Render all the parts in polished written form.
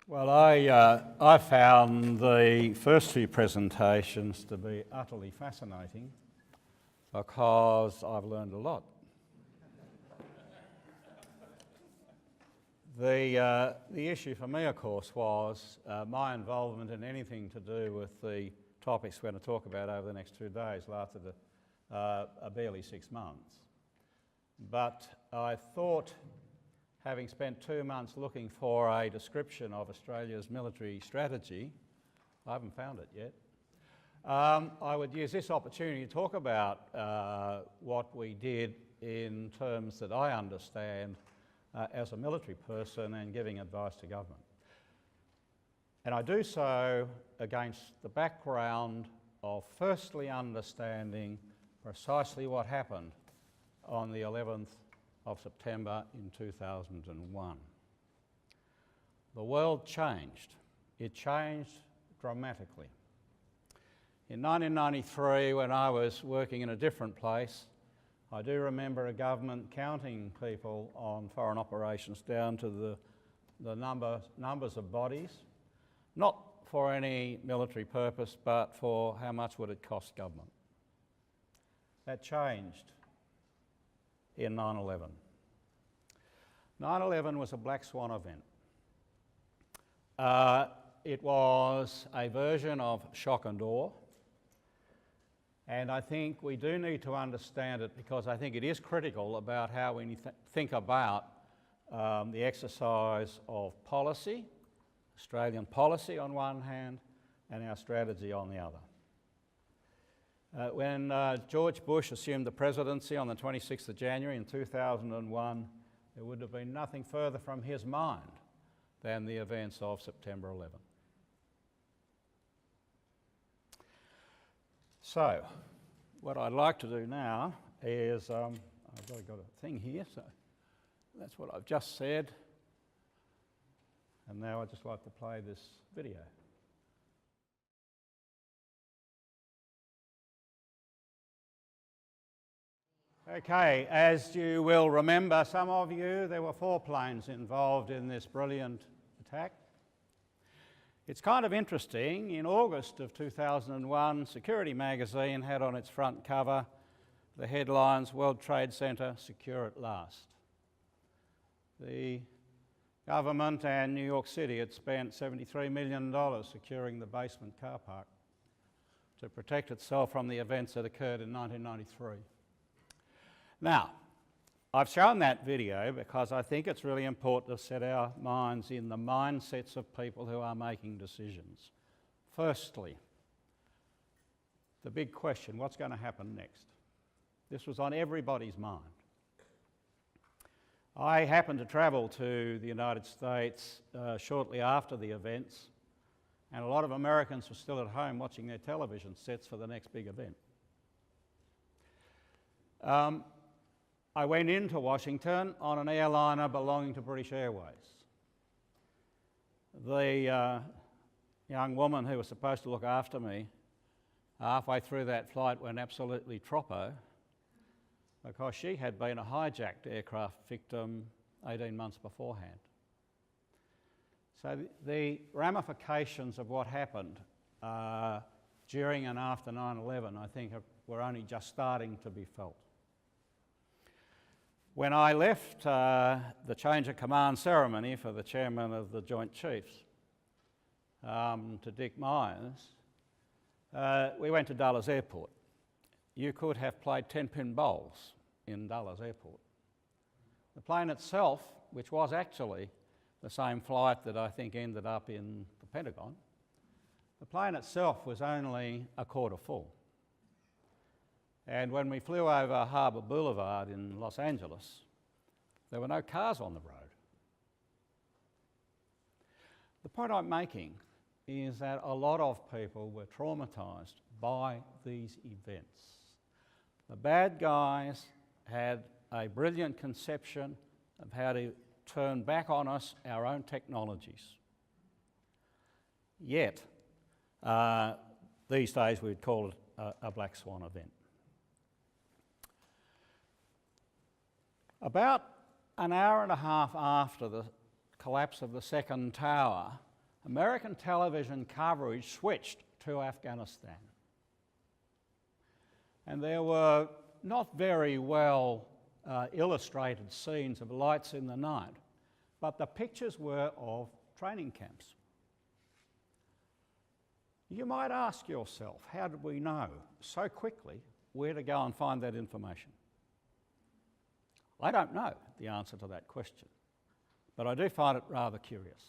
Well, I found the first two presentations to be utterly fascinating because I've learned a lot. The issue for me, of course, was my involvement in anything to do with the topics we're going to talk about over the next 2 days lasted barely 6 months. But I thought, having spent 2 months looking for a description of Australia's military strategy, I haven't found it yet, I would use this opportunity to talk about what we did in terms that I understand as a military person and giving advice to government. And I do so against the background of firstly understanding precisely what happened on the 11th of September in 2001. The world changed. It changed dramatically. In 1993, when I was working in a different place, I do remember a government counting people on foreign operations down to the numbers of bodies, not for any military purpose, but for how much would it cost government. That changed in 9/11. 9/11 was a black swan event. It was a version of shock and awe, and I think we do need to understand it because I think it is critical about how we think about the exercise of policy, Australian policy on one hand, and our strategy on the other. When George Bush assumed the presidency on the 26th of January in 2001, there would have been nothing further from his mind than the events of September 11. So, what I'd like to do now is, I've got a thing here, so that's what I've just said. And now I'd just like to play this video. Okay, as you will remember, some of you, there were 4 planes involved in this brilliant attack. It's kind of interesting, in August of 2001, Security magazine had on its front cover the headlines, World Trade Center, secure at last. The government and New York City had spent $73 million securing the basement car park to protect itself from the events that occurred in 1993. Now, I've shown that video because I think it's really important to set our minds in the mindsets of people who are making decisions. Firstly, the big question, what's going to happen next? This was on everybody's mind. I happened to travel to the United States shortly after the events, and a lot of Americans were still at home watching their television sets for the next big event. I went into Washington on an airliner belonging to British Airways. The young woman who was supposed to look after me halfway through that flight went absolutely troppo because she had been a hijacked aircraft victim 18 months beforehand. So the ramifications of what happened during and after 9/11, I think, were only just starting to be felt. When I left the change of command ceremony for the chairman of the Joint Chiefs to Dick Myers, we went to Dulles Airport. You could have played 10-pin bowls in Dulles Airport. The plane itself, which was actually the same flight that I think ended up in the Pentagon, the plane itself was only a quarter full. And when we flew over Harbour Boulevard in Los Angeles, there were no cars on the road. The point I'm making is that a lot of people were traumatised by these events. The bad guys had a brilliant conception of how to turn back on us our own technologies. Yet, these days we'd call it a black swan event. About an hour and a half after the collapse of the second tower, American television coverage switched to Afghanistan. And there were not very well illustrated scenes of lights in the night, but the pictures were of training camps. You might ask yourself, how did we know so quickly where to go and find that information? I don't know the answer to that question, but I do find it rather curious.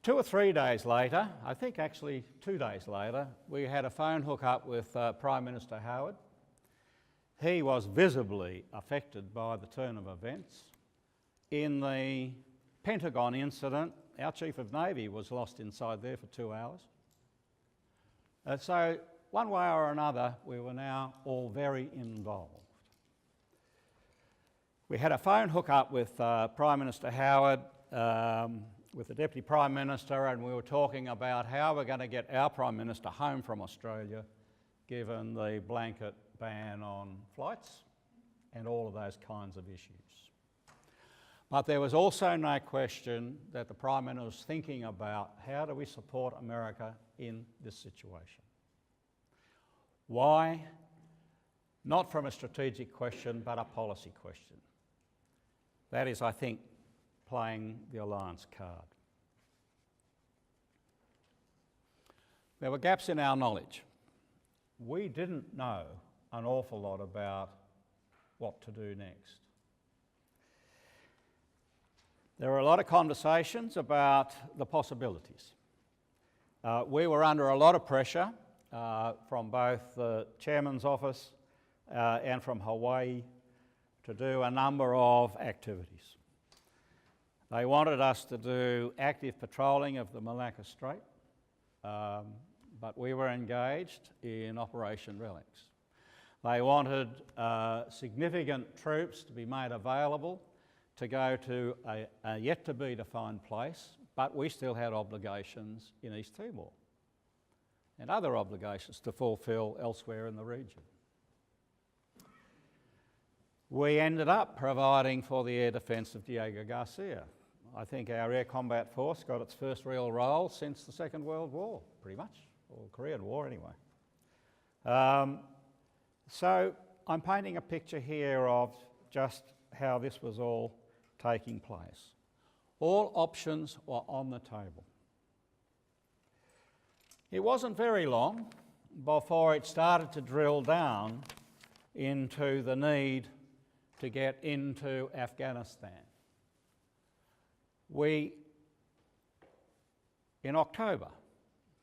2 or 3 days later, I think actually 2 days later, we had a phone hook-up with Prime Minister Howard. He was visibly affected by the turn of events. In the Pentagon incident, our Chief of Navy was lost inside there for 2 hours. So one way or another, we were now all very involved. We had a phone hook-up with Prime Minister Howard, with the Deputy Prime Minister, and we were talking about how we're going to get our Prime Minister home from Australia, given the blanket ban on flights and all of those kinds of issues. But there was also no question that the Prime Minister was thinking about how do we support America in this situation. Why? Not from a strategic question, but a policy question. That is, I think, playing the alliance card. There were gaps in our knowledge. We didn't know an awful lot about what to do next. There were a lot of conversations about the possibilities. We were under a lot of pressure from both the Chairman's office and from Hawaii to do a number of activities. They wanted us to do active patrolling of the Malacca Strait, but we were engaged in Operation Relics. They wanted significant troops to be made available to go to a yet-to-be-defined place, but we still had obligations in East Timor and other obligations to fulfil elsewhere in the region. We ended up providing for the air defence of Diego Garcia. I think our Air Combat Force got its first real role since the Second World War, pretty much, or Korean War anyway. So I'm painting a picture here of just how this was all taking place. All options were on the table. It wasn't very long before it started to drill down into the need to get into Afghanistan. We, in October,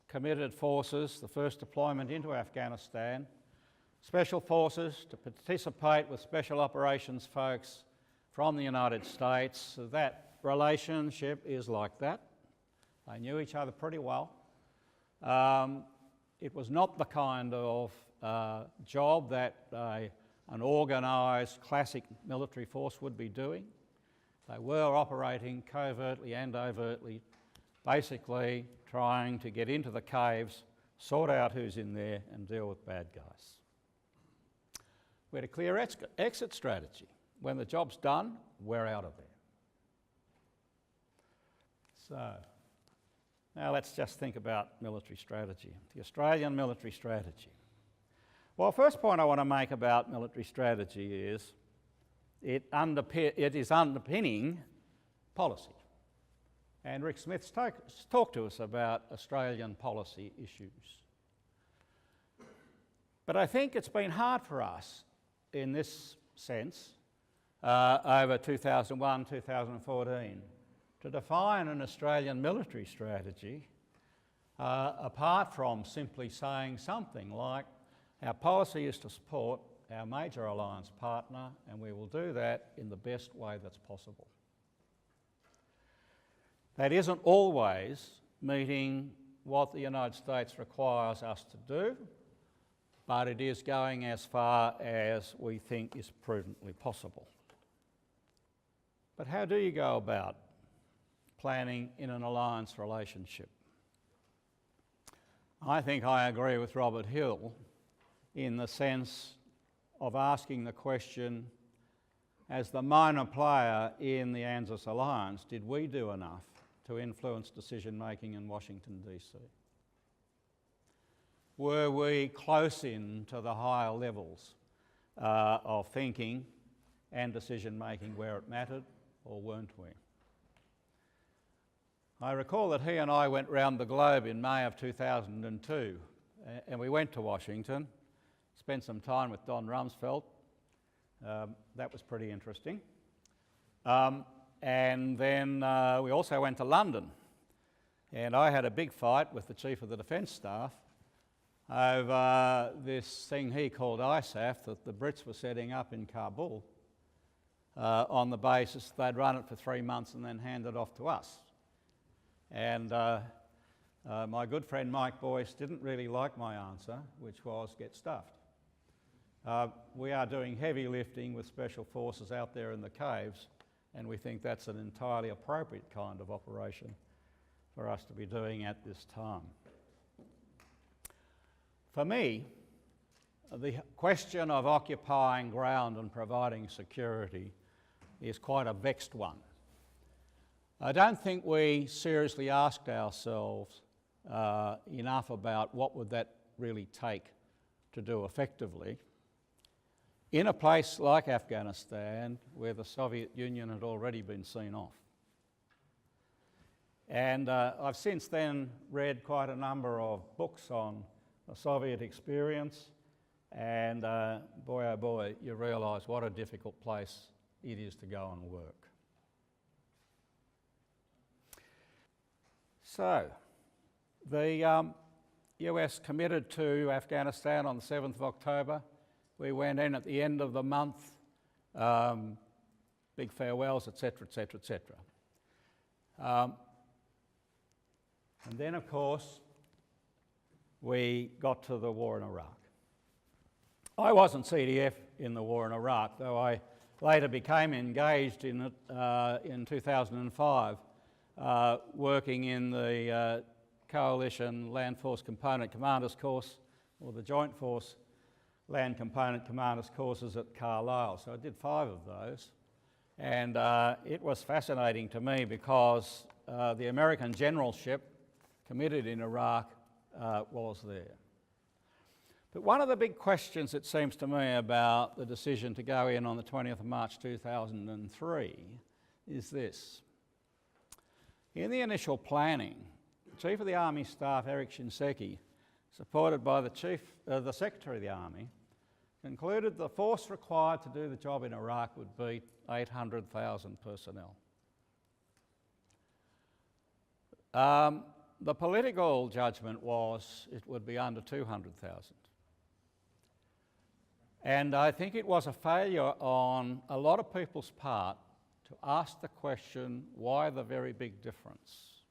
committed forces, the first deployment into Afghanistan, special forces to participate with special operations folks from the United States. So that relationship is like that. They knew each other pretty well. It was not the kind of job that an organised classic military force would be doing. They were operating covertly and overtly, basically trying to get into the caves, sort out who's in there and deal with bad guys. We had a clear exit strategy. When the job's done, we're out of there. So, now let's just think about military strategy, the Australian military strategy. Well, first point I want to make about military strategy is it is underpinning policy. And Rick Smith's talked to us about Australian policy issues. But I think it's been hard for us in this sense over 2001, 2014 to define an Australian military strategy apart from simply saying something like our policy is to support our major alliance partner and we will do that in the best way that's possible. That isn't always meeting what the United States requires us to do, but it is going as far as we think is prudently possible. But how do you go about planning in an alliance relationship? I think I agree with Robert Hill in the sense of asking the question, as the minor player in the ANZUS alliance, did we do enough to influence decision-making in Washington, DC? Were we close in to the higher levels of thinking and decision-making where it mattered, or weren't we? I recall that he and I went round the globe in May of 2002, and we went to Washington, spent some time with Don Rumsfeld. That was pretty interesting. And then we also went to London, and I had a big fight with the Chief of the Defence Staff over this thing he called ISAF that the Brits were setting up in Kabul on the basis they'd run it for 3 months and then hand it off to us. And my good friend Mike Boyce didn't really like my answer, which was get stuffed. We are doing heavy lifting with special forces out there in the caves, and we think that's an entirely appropriate kind of operation for us to be doing at this time. For me, the question of occupying ground and providing security is quite a vexed one. I don't think we seriously asked ourselves enough about what would that really take to do effectively in a place like Afghanistan, where the Soviet Union had already been seen off. And I've since then read quite a number of books on the Soviet experience, and boy oh boy, you realise what a difficult place it is to go and work. So, the US committed to Afghanistan on the 7th of October. We went in at the end of the month, big farewells, etc., etc., etc. And then, of course, we got to the war in Iraq. I wasn't CDF in the war in Iraq, though I later became engaged in it in 2005, working in the Coalition Land Force Component Commanders course, or the Joint Force Land Component Commanders courses at Carlisle. So I did 5 of those, and it was fascinating to me because the American generalship committed in Iraq was there. But one of the big questions, it seems to me, about the decision to go in on the 20th of March 2003 is this. In the initial planning, the Chief of the Army Staff, Eric Shinseki, supported by the Secretary of the Army, concluded the force required to do the job in Iraq would be 800,000 personnel. The political judgment was it would be under 200,000. And I think it was a failure on a lot of people's part to ask the question, why the very big difference?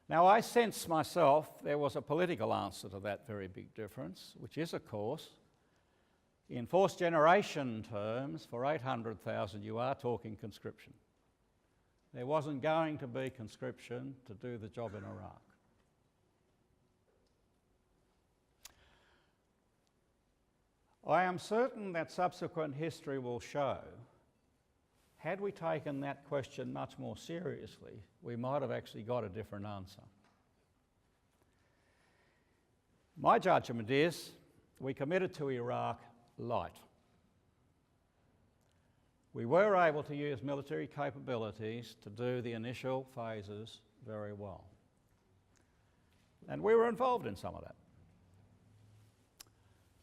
Now, I sense myself there was a political answer to that very big difference, which is, of course, in force generation terms, for 800,000 you are talking conscription. There wasn't going to be conscription to do the job in Iraq. I am certain that subsequent history will show, had we taken that question much more seriously, we might have actually got a different answer. My judgment is we committed to Iraq light. We were able to use military capabilities to do the initial phases very well. And we were involved in some of that.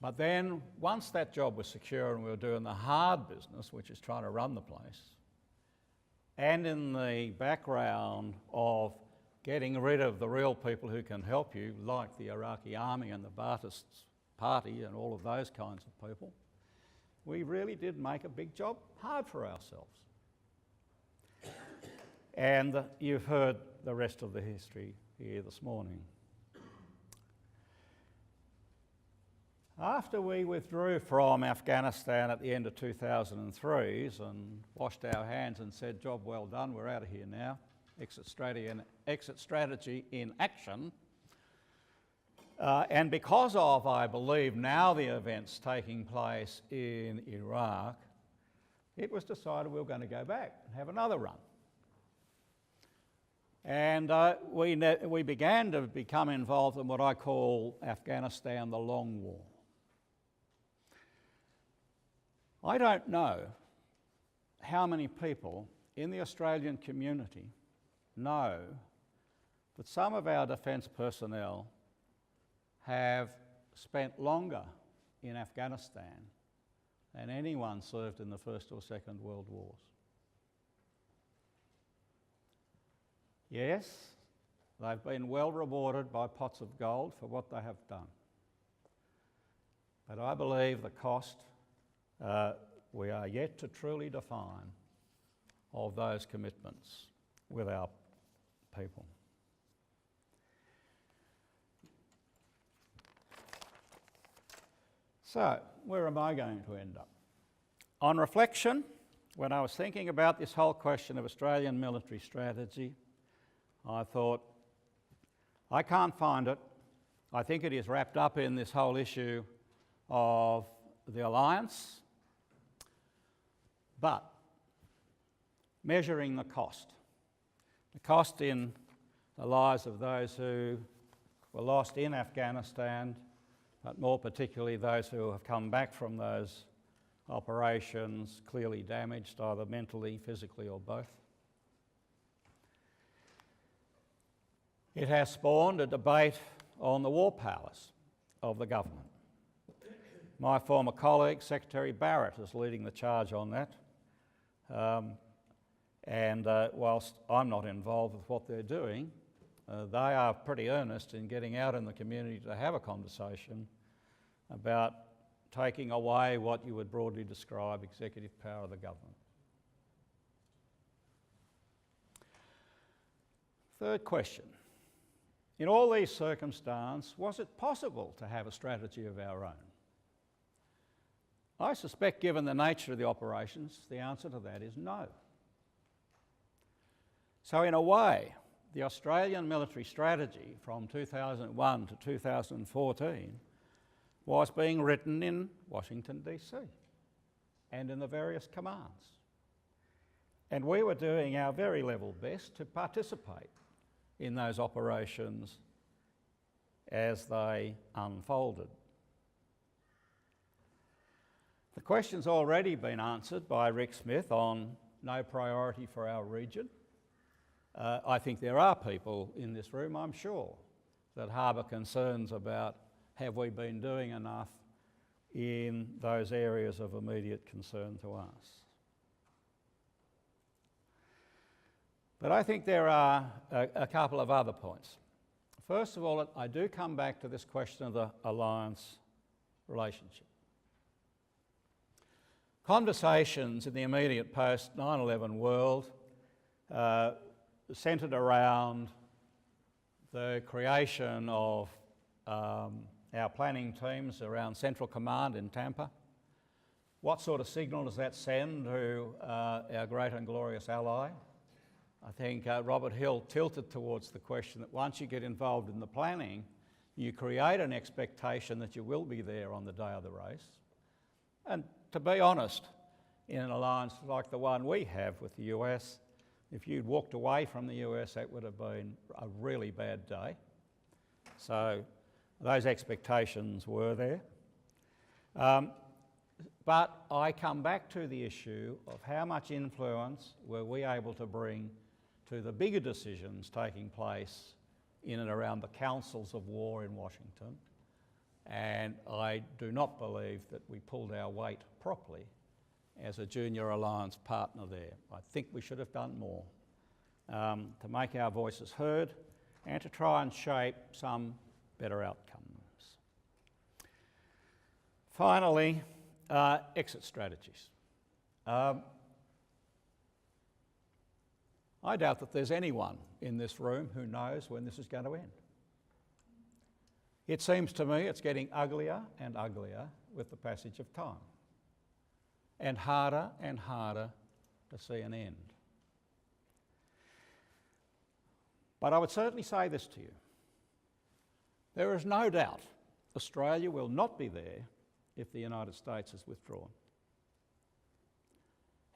But then, once that job was secure and we were doing the hard business, which is trying to run the place, and in the background of getting rid of the real people who can help you, like the Iraqi army and the Ba'athist party and all of those kinds of people, we really did make a big job hard for ourselves. And you've heard the rest of the history here this morning. After we withdrew from Afghanistan at the end of 2003 and washed our hands and said, job well done, we're out of here now, exit strategy in action, and because of, I believe, now the events taking place in Iraq, it was decided we were going to go back and have another run. And we began to become involved in what I call Afghanistan the Long War. I don't know how many people in the Australian community know that some of our defence personnel have spent longer in Afghanistan than anyone served in the First or Second World Wars. Yes, they've been well rewarded by pots of gold for what they have done. But I believe the cost we are yet to truly define of those commitments with our people. So, where am I going to end up? On reflection, when I was thinking about this whole question of Australian military strategy, I thought, I can't find it. I think it is wrapped up in this whole issue of the alliance, but measuring the cost in the lives of those who were lost in Afghanistan, but more particularly those who have come back from those operations clearly damaged, either mentally, physically, or both. It has spawned a debate on the war powers of the government. My former colleague, Secretary Barrett, is leading the charge on that. Whilst I'm not involved with what they're doing, they are pretty earnest in getting out in the community to have a conversation about taking away what you would broadly describe executive power of the government. Third question. In all these circumstances, was it possible to have a strategy of our own? I suspect, given the nature of the operations, the answer to that is no. So in a way, the Australian military strategy from 2001 to 2014 was being written in Washington, DC, and in the various commands. And we were doing our very level best to participate in those operations as they unfolded. The question's already been answered by Rick Smith on no priority for our region. I think there are people in this room, I'm sure, that harbour concerns about have we been doing enough in those areas of immediate concern to us. But I think there are a couple of other points. First of all, I do come back to this question of the alliance relationship. Conversations in the immediate post-9/11 world centred around the creation of our planning teams around Central Command in Tampa. What sort of signal does that send to our great and glorious ally? I think Robert Hill tilted towards the question that once you get involved in the planning, you create an expectation that you will be there on the day of the race. And to be honest, in an alliance like the one we have with the US, if you'd walked away from the US, that would have been a really bad day. So those expectations were there. But I come back to the issue of how much influence were we able to bring to the bigger decisions taking place in and around the councils of war in Washington. And I do not believe that we pulled our weight properly as a junior alliance partner there. I think we should have done more to make our voices heard and to try and shape some better outcomes. Finally, exit strategies. I doubt that there's anyone in this room who knows when this is going to end. It seems to me it's getting uglier and uglier with the passage of time, and harder to see an end. But I would certainly say this to you. There is no doubt Australia will not be there if the United States is withdrawn.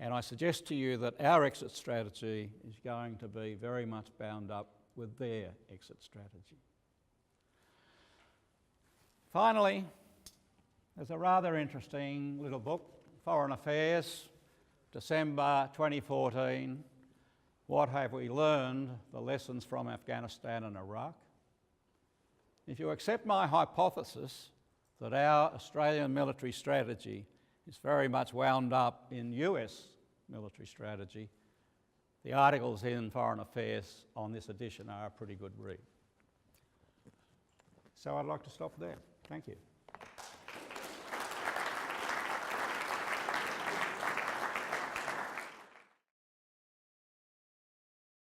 And I suggest to you that our exit strategy is going to be very much bound up with their exit strategy. Finally, there's a rather interesting little book, Foreign Affairs, December 2014, What Have We Learned? The Lessons from Afghanistan and Iraq. If you accept my hypothesis that our Australian military strategy is very much wound up in US military strategy, the articles in Foreign Affairs on this edition are a pretty good read. So I'd like to stop there. Thank you.